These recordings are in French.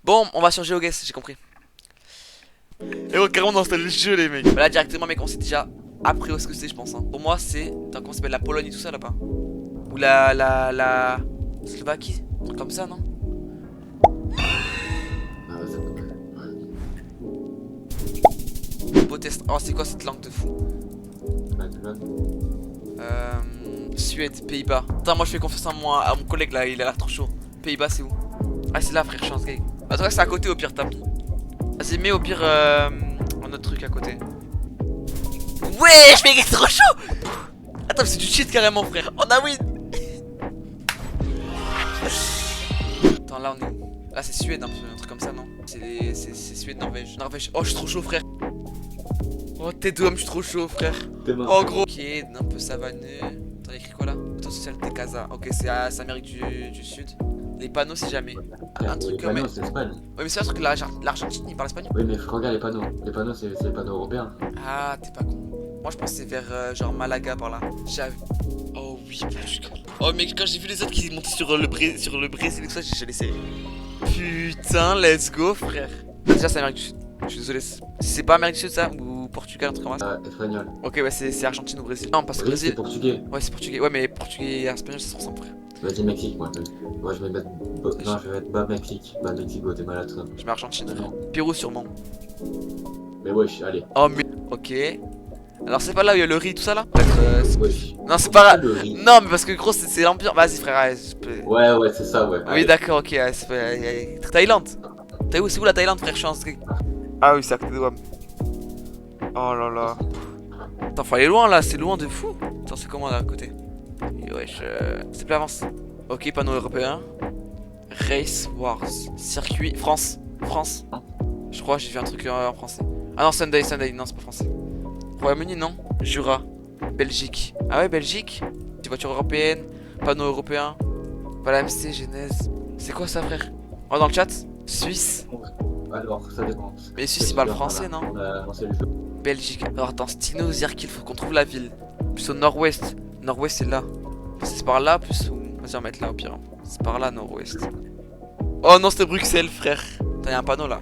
Bon, on va sur GeoGuess, j'ai compris. Et oh, carrément, on installe le jeu, les mecs. Bah là, directement, mec, on sait déjà après où est-ce que c'est, je pense. Hein. Pour moi, c'est. Attends, comment ça s'appelle, la Pologne et tout ça là-bas? Ou la Slovaquie? Un truc comme ça, non? Ah ouais, ça peut pas. Beau test. Oh, c'est quoi cette langue de fou? Babylone. Suède, Pays-Bas. Attends, moi je fais confiance à mon collègue là, il a l'air trop chaud. Pays-Bas, c'est où? Ah, c'est là, frère, chance, gay. Bah, toi, c'est à côté au pire, tapis. Vas-y, mets au pire un autre truc à côté. Ouais, je fais trop chaud! Attends, mais c'est du cheat carrément, frère. On a win! Attends, là, on est où? Là, c'est Suède, un truc comme ça, non? C'est Suède, Norvège. Norvège. Oh, je suis trop chaud, frère. Oh, t'es d'homme, je suis trop chaud, frère. T'es mort. Oh, gros. Ok, un peu savanneux. T'as écrit quoi là? Auto social de Casa. Ok, c'est Amérique du Sud. Les panneaux, si jamais. Un truc Les comme. panneaux, c'est l'Espagne. Ouais, mais c'est un truc que l'Argentine, il parle espagnol. Oui, mais regarde les panneaux. Les panneaux, c'est les panneaux européens. Ah, t'es pas con. Moi, je pensais vers genre Malaga par là. J'avais. Oh oui, Portugal. Oh, mec, quand j'ai vu les autres qui montaient sur le Brésil et tout ça, j'ai laissé. Putain, let's go, frère. Déjà, c'est Amérique du Sud. Je suis désolé. C'est pas Amérique du Sud, ça? Ou Portugal, un truc comme ça? Espagnol. Ok, ouais, c'est Argentine ou Brésil. Non, parce que Oui, c'est Brésil. portugais. Ouais, c'est portugais. Ouais, mais portugais et espagnol, ça se ressemble, frère. Vas-y, Mexique, moi. Moi, je vais mettre. Non, je vais mettre bas Mexique. Bas Mexique, Guatemala, tout ça. Je mets Argentine, frère. Non. Pérou, sûrement. Mais wesh, allez. Oh, mais. Ok. Alors, c'est pas là où il y a le riz, tout ça là? Peut-être. Wesh. Non, c'est pas là. Le riz. Non, mais parce que gros, c'est l'Empire. Vas-y, frère, allez, Ouais, ouais, c'est ça, ouais. Oui, Allez. d'accord, ok. Ouais, Thaïlande. T'es où? C'est où la Thaïlande, frère? Je suis en Ah oui, c'est à côté de WAM. Oh là là. Attends, faut aller loin là, c'est loin de fou. Attends, c'est comment là à côté? Et wesh, s'il te plaît, avance. Ok, panneau européen. Race Wars. Circuit. France. France. Je crois, j'ai vu un truc en français. Ah non, Sunday. Non, c'est pas français. Royaume-Uni, non. Jura. Belgique. Ah ouais, Belgique. Des voitures européennes. Panneau européen. Voilà, MC, Genèse. C'est quoi ça, frère? Oh, dans le chat? Suisse. Alors, ça dépend. Mais Suisse, il parle français, non? C'est le jeu. Belgique. Alors attends, Stino, Zirkil, faut qu'on trouve la ville. Plus au nord-ouest. Nord-ouest, c'est là. C'est par là, plus ou. Vas-y, on va mettre là au pire. C'est par là, nord-ouest. Oh non, c'était Bruxelles, frère. T'as un panneau là.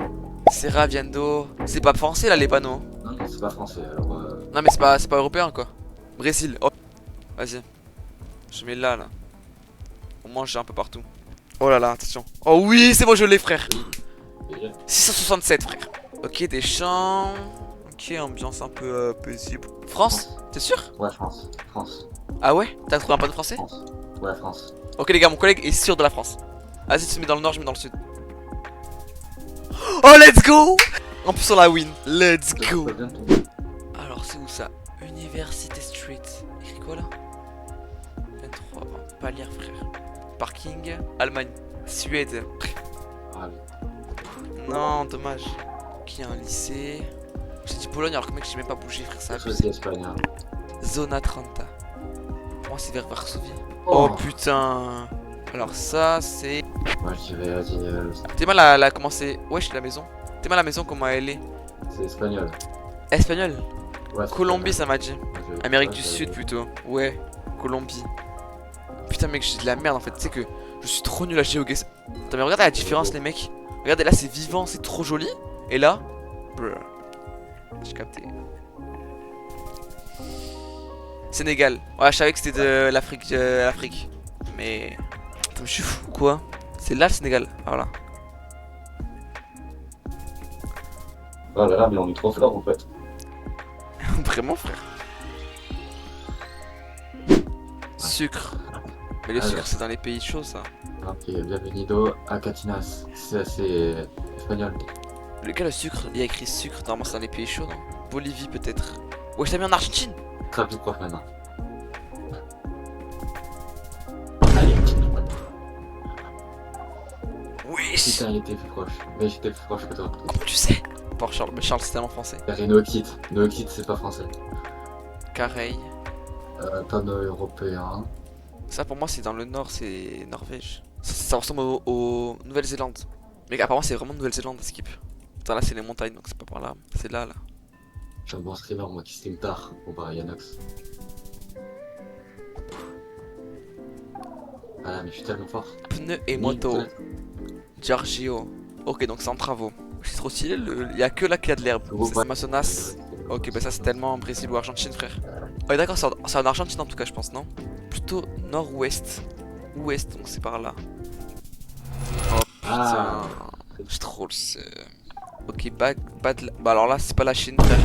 Serra, Viendo. C'est pas français là, les panneaux. Non, non, c'est pas français, alors. Non, mais c'est pas européen quoi. Brésil. Oh. Vas-y. Je mets là, là. On mange un peu partout. Oh là là, attention. Oh oui, c'est bon, je l'ai, frère. Déjà. 667, frère. Ok, des champs. Ok, ambiance un peu paisible. France? T'es sûr? Ouais, France. France. Ah ouais? T'as trouvé un panneau français? France. Ouais, France. Ok les gars, mon collègue est sûr de la France. Vas-y, tu te mets dans le nord, je mets dans le sud. Oh, let's go! En plus, on la win. Let's go! Alors, c'est où ça? University Street. Écrit quoi là? 23. Pas lire, frère. Parking. Allemagne. Suède. Ah oui. Non, dommage. Ok, un lycée. J'ai dit Pologne alors que mec, j'ai même pas bougé, frère. Ça a Je abusé. suis espagnol. Zona 30. Pour moi, c'est vers Varsovie. Oh putain. Alors, ça, c'est. Moi, je dirais, vas-y, T'es mal comment c'est. Wesh, la maison. T'es mal la maison, comment elle est? c'est espagnol. Espagnol. Ouais, c'est Colombie, espagnol. ça m'a dit. Ouais, Amérique ouais, du Sud plutôt. Ouais, Colombie. Putain, mec, j'ai de la merde en fait. Tu sais que je suis trop nul à GeoGuess. Attends, mais regardez la différence, les mecs. Regardez, là, c'est vivant, c'est trop joli. Et là, bruh. J'ai capté. Sénégal. Ouais, je savais que c'était de l'Afrique. L'Afrique. Mais. Attends, je suis fou, quoi. C'est là le Sénégal. Voilà. Oh là là, mais on est trop fort en fait. Vraiment, frère. Sucre. Mais le Alors. sucre, c'est dans les pays chauds, ça. Ok, bienvenido a Catinas. C'est espagnol. Le sucre, il y a écrit sucre, normalement c'est dans les pays chauds, non? Bolivie peut-être. Ouais, je t'ai mis en Argentine. Trappe du prof maintenant. Allez. Wesh. Putain, il était plus proche. Mais j'étais plus proche que toi. Comment tu sais? Pour Charles, mais Charles c'est tellement français. Nookit. Nookit, c'est pas français. Careil. Panneau européen. Ça pour moi c'est dans le nord, c'est Norvège. Ça ressemble au Nouvelle-Zélande. Mais apparemment c'est vraiment Nouvelle-Zélande, skip. Attends, là c'est les montagnes, donc c'est pas par là. C'est là, là. Je suis un bon streamer, moi qui stream tard, comparé à Yanox. Ah mais je suis tellement fort. Pneu et moto. Giorgio. Ok, donc c'est en travaux. C'est trop stylé, il y a que là qu'il y a de l'herbe. C'est Amazonas. Ok, bah ça c'est tellement Brésil ou Argentine, frère. Ouais, d'accord, c'est en Argentine en tout cas, je pense, non? Plutôt nord-ouest. Ouest, donc c'est par là. Oh putain, j'ai trop le seum. Ok, bah alors là, c'est pas la Chine, frère.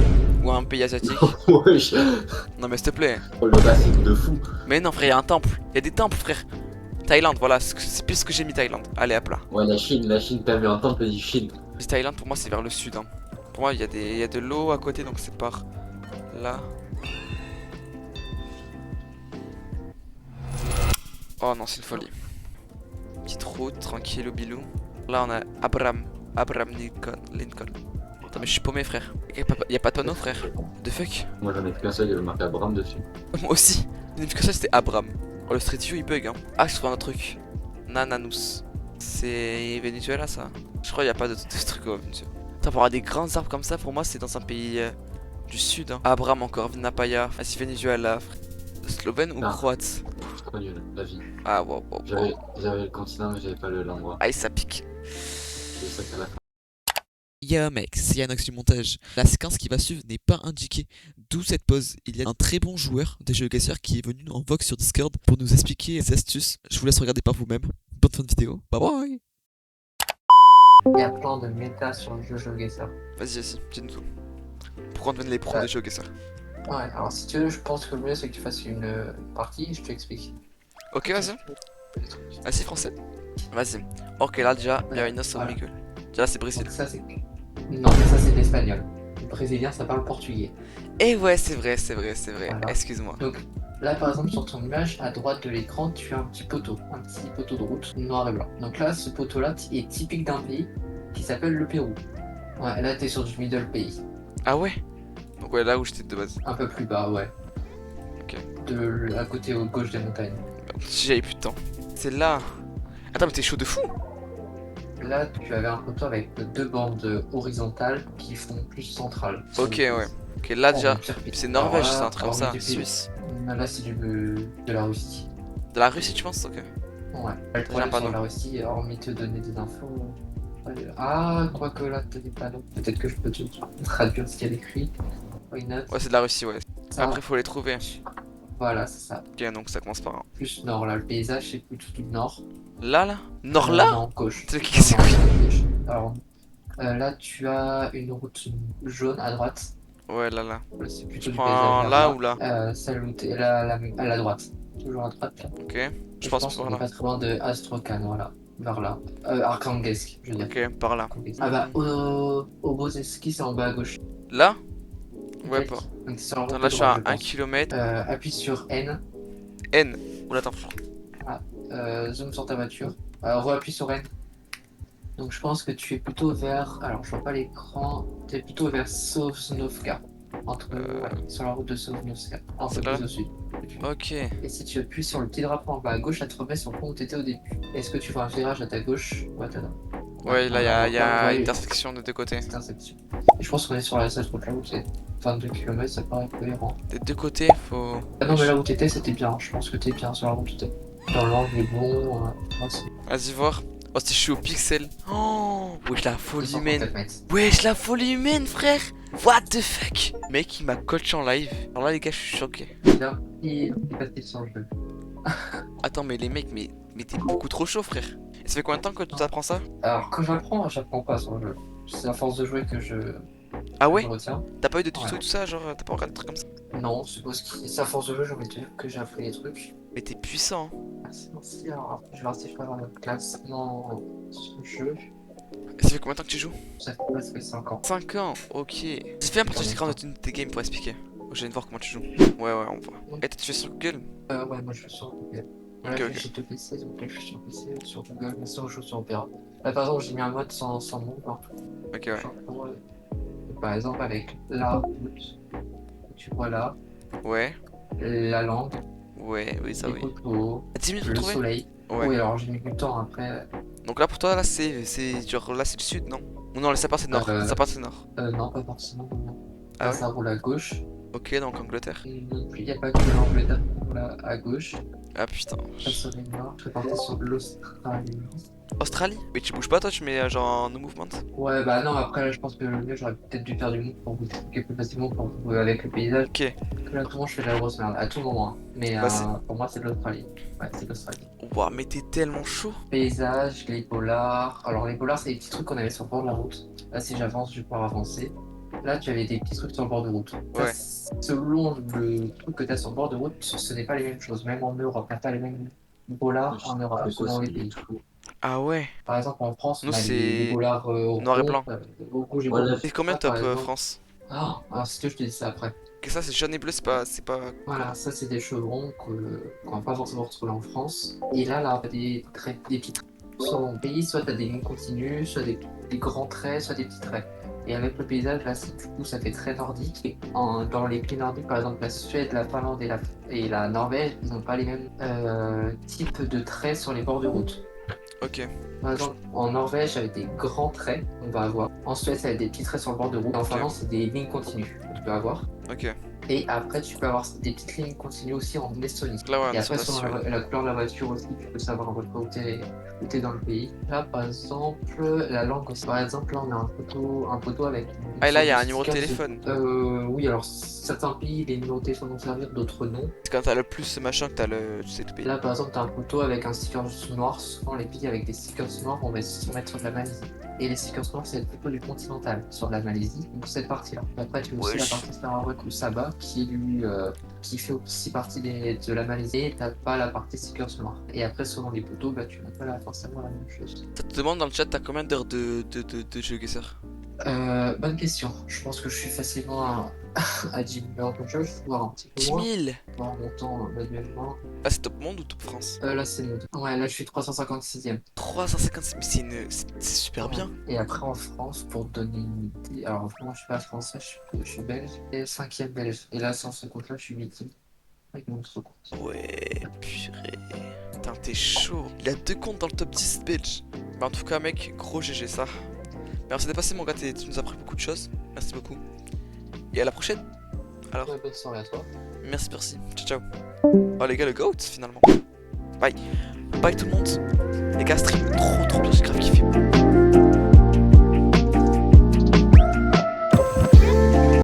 Ou un pays asiatique. Wesh. Non, mais s'il te plaît. Oh, le racine de fou. Mais non, frère, il y a un temple. Il y a des temples, frère. Thaïlande, voilà, c'est plus ce que j'ai mis Thaïlande. Allez, hop là. Ouais, la Chine, t'as vu un temple du Chine. Thaïlande, pour moi, c'est vers le sud. Hein. Pour moi, il y a de l'eau à côté, donc c'est par là. Oh non, c'est une folie. Petite route, tranquille au bilou. Là, on a Abraham Lincoln. Attends, mais je suis paumé, frère. Y a pas de panneau, frère. The fuck. Moi j'en ai qu'un seul, il y avait marqué Abraham dessus. Moi aussi. J'en ai vu que ça, c'était Abraham. Oh, le street view, il bug, hein. Ah, je trouve un autre truc. Nananus. C'est Venezuela, ça. Je crois qu'il y a pas de truc au Venezuela. Attends, pour avoir des grands arbres comme ça, pour moi, c'est dans un pays du sud. Hein. Abraham encore, Napaya. Vas-y, Venezuela. Slovène ou croate? Je crois nul, la vie. Ah, wow. J'avais le continent, mais j'avais pas l'endroit. Ah, ça pique. C'est ça qu'à la fin. Yeah mec, c'est Yannox du montage. La séquence qui va suivre n'est pas indiquée, d'où cette pause. Il y a un très bon joueur de GeoGuessr qui est venu en vogue sur Discord pour nous expliquer ses astuces. Je vous laisse regarder par vous-même. Bonne fin de vidéo. Bye bye. Il y a plein de méta sur le jeu GeoGuessr. Vas-y, dis-nous tout. Pourquoi on devient les pros des GeoGuessr? Ouais, alors si tu veux, je pense que le mieux c'est que tu fasses une partie et je t'explique. Ok, vas-y. Vas-y, français. Vas-y. Ok, là déjà, bienvenue sur Voilà. Miguel. Déjà, c'est Brésil. Donc ça c'est... Non mais ça c'est l'espagnol. Le brésilien ça parle portugais. Et ouais, c'est vrai. Voilà. Excuse-moi. Donc là par exemple sur ton image, à droite de l'écran, tu as un petit poteau de route noir et blanc. Donc là, ce poteau là est typique d'un pays qui s'appelle le Pérou. Ouais, là t'es sur du middle pays. Ah ouais? Donc ouais, là où j'étais de base. Un peu plus bas, ouais. Ok. À côté au gauche des montagnes. J'avais plus de temps. C'est là. Attends, mais t'es chaud de fou. Là, tu avais un poteau avec deux bandes horizontales qui font plus centrale. Ok, ouais. Ok, là déjà, En circuit. c'est Norvège, Alors c'est là, un truc comme hormis ça. du pays. Suisse. Non, là, c'est de la Russie. De la Russie, tu penses? Ok. Ouais. Le problème pas sur non. la Russie, hormis te donner des infos. Ah, quoique là, t'as des panneaux. Peut-être que je peux te traduire ce qu'il y a écrit. Why not? Ouais, c'est de la Russie, ouais. Ça, Après, faut les trouver. voilà, c'est ça. Ok, donc ça commence par un. Plus nord, là, le paysage, c'est plutôt du nord. Là? Nord là? Non, gauche. C'est qui c'est Non, oui. non, gauche. Alors, là, tu as une route jaune à droite. Ouais, là. Là, c'est plutôt Je du prends paysage là ou là? celle où t'es là, à la droite. Toujours à droite, là. Ok. Je Je pense pense par qu'on est là. pas très loin de Astrakhan, voilà. Vers là. Arkhangelsk, je veux dire. Ok, par là. Ah bah, Obozeski, c'est en bas à gauche. Là? Ouais, Ok. pas. Donc c'est en Attends, route là, de je suis à droite, 1 pense. km. Appuie sur N, N. Oula, attends. zoom sur ta voiture. Re-appuie sur N. Donc je pense que tu es plutôt vers... Alors je vois pas l'écran. Tu es plutôt vers Sosnovka. Ouais, sur la route de Sosnovka. Un peu C'est là? plus au sud. Ok. Et si tu appuies sur le petit drapeau en bas à gauche, ça te remet sur le point où tu étais au début. Est-ce que tu vois un virage à ta gauche ou à ta droite? Ouais, là, il y a ouais, une intersection de deux côtés. C'est inception. Et je pense qu'on est sur la seule route là où c'est 22 km, ça paraît cohérent. Des deux côtés, faut. Ah non, mais là où t'étais, c'était bien. Je pense que t'es bien sur la route où t'étais. Dans l'angle est bon. Moi, c'est Vas-y, voir. Oh, si je suis au pixel. Oh, wesh, la folie humaine. 250 mètres. Wesh, la folie humaine, frère. What the fuck? Mec, il m'a coach en live. Alors là, les gars, je suis choqué. Là, il est facile sur le jeu. Attends, mais les mecs, mais t'es beaucoup trop chaud, frère. Et ça fait combien de temps que tu t'apprends ça? Alors, quand j'apprends pas sur le jeu. C'est à force de jouer que je Ah ouais? retiens. T'as pas eu de tuto Ouais. et tout ça? Genre, t'as pas regardé des trucs comme ça? Non, c'est parce que c'est à force de jouer, j'ai envie de dire que j'ai appris les trucs. Mais t'es puissant. Hein. Merci, merci. Alors, je vais voir si je peux avoir notre classement sur le jeu. Et ça fait combien de temps que tu joues? Ça fait 5 ans. 5 ans, ok. J'ai fait un partage d'écran de tes games pour expliquer. Je viens de voir comment tu joues. Ouais, on voit. Et tu fais sur Google? Ouais, moi je suis sur Google. Là, Ok. j'ai deux PC, donc là je suis sur PC, sur Google, mais ça je joue sur Opera. Là par exemple, j'ai mis un mode sans nom partout. Ok, ouais. Par exemple, avec la route, tu vois là, Ouais, la langue, oui, ça les oui. poteaux, 10 minutes pour le trouver? soleil. Ouais. Oui, alors j'ai mis du temps après. Donc là, pour toi, là, c'est genre, là, c'est le sud, non? Ou non, ça part, c'est nord. Ça part, c'est nord. Non, pas forcément. Non. Ah Là, ouais? ça roule à gauche. Ok, donc Angleterre. Et non plus, il n'y a pas que l'Angleterre qui roule à gauche. Ah putain. Ça serait mort. Je serais parti sur l'Australie. Australie? Mais tu bouges pas toi, tu mets genre no movement? Ouais, bah non, après là, je pense que le mieux, j'aurais peut-être dû faire du move pour vous expliquer plus facilement pour vous avec le paysage. Ok. Parce que là, tout le monde, je fais de la grosse merde, à tout moment. Hein. Mais Bah, c'est- pour moi, c'est de l'Australie. Ouais, c'est de l'Australie. Ouah, mais t'es tellement chaud. Paysage, les polars. Alors, les polars, c'est des petits trucs qu'on avait sur le bord de la route. Là, si j'avance, je vais pouvoir avancer. Là, tu avais des petits trucs sur le bord de route. Ça, Ouais. selon le truc que tu as sur le bord de route, ce n'est pas les mêmes choses. Même en Europe, t'as pas les mêmes polars en Europe, C'est quoi, selon les c'est pays. tout. Ah ouais. Par exemple, en France, Nous on a les c'est polars noir et blanc. rouge et Ouais, blanc. là, C'est combien Là, par top exemple- France? Ah, c'est que je te dis ça après. Que ça c'est jaune et bleu, c'est pas. Voilà, ça c'est des chevrons qu'on va pas forcément retrouver en France. Et là, t'as des traits, des petits traits. Sur mon pays, soit t'as des lignes continues, soit des grands traits, soit des petits traits. Et avec le paysage, là, du coup, ça fait très nordique. Et dans les pays nordiques, par exemple, la Suède, la Finlande et la Norvège, ils n'ont pas les mêmes types de traits sur les bords de route. Ok. Par exemple, en Norvège, avec des grands traits, on va avoir. En Suède, ça va être des petits traits sur le bord de route. En Ok. Finlande, c'est des lignes continues que tu peux avoir. Ok. Et après, tu peux avoir des petites lignes continues aussi en Estonie. Là ouais, on Et est sur après, la selon Suède. la couleur de la voiture aussi, tu peux savoir à peu près où t'es dans le pays. Là, par exemple, la langue aussi. Par exemple, là, on a un poteau avec. Ah et là il y a un sorte numéro de sticker téléphone. Oui, alors certains pays, les numéros de téléphone vont servir, d'autres non. C'est quand t'as le plus machin que t'as le. Tu sais le pays. Là, par exemple, t'as un poteau avec un sticker noir. Souvent, les pays avec des stickers noirs, on va se mettre sur de la Malaisie. Et les stickers noirs, c'est plutôt du continental, sur de la Malaisie, donc cette partie-là. Après, tu as aussi la Wesh. partie Sarawak ou Sabah, qui fait aussi partie de la Malaisie, et t'as pas la partie stickers noirs. Et après, selon les poteaux, bah, tu n'as pas forcément la même chose. Ça te demande dans le chat, t'as combien d'heures de GeoGuessr? Bonne question. Je pense que je suis facilement à 10 000 heures de jeu, je vais voir un petit peu 10 moins, 000. voir mon temps manuellement. Ah c'est top monde ou top France? Là, c'est le. Ouais, là, je suis 356e. 356, mais c'est super bien. Et après en France, pour te donner une idée, alors moi je suis pas français, je suis belge, et 5e belge. Et là, sans ce compte-là, je suis 8e. Avec mon autre compte. Ouais, purée. Putain, t'es chaud. Il a 2 comptes dans le top 10 belge. Bah en tout cas mec, gros GG ça. Merci d'être passé mon gars, tu nous as appris beaucoup de choses. Merci beaucoup. Et à la prochaine. Alors, Ouais, bonne soirée à toi. merci, merci. Ciao, ciao. Oh les gars, le GOAT finalement. Bye. Bye tout le monde. Les gars, stream trop bien, j'ai grave kiffé.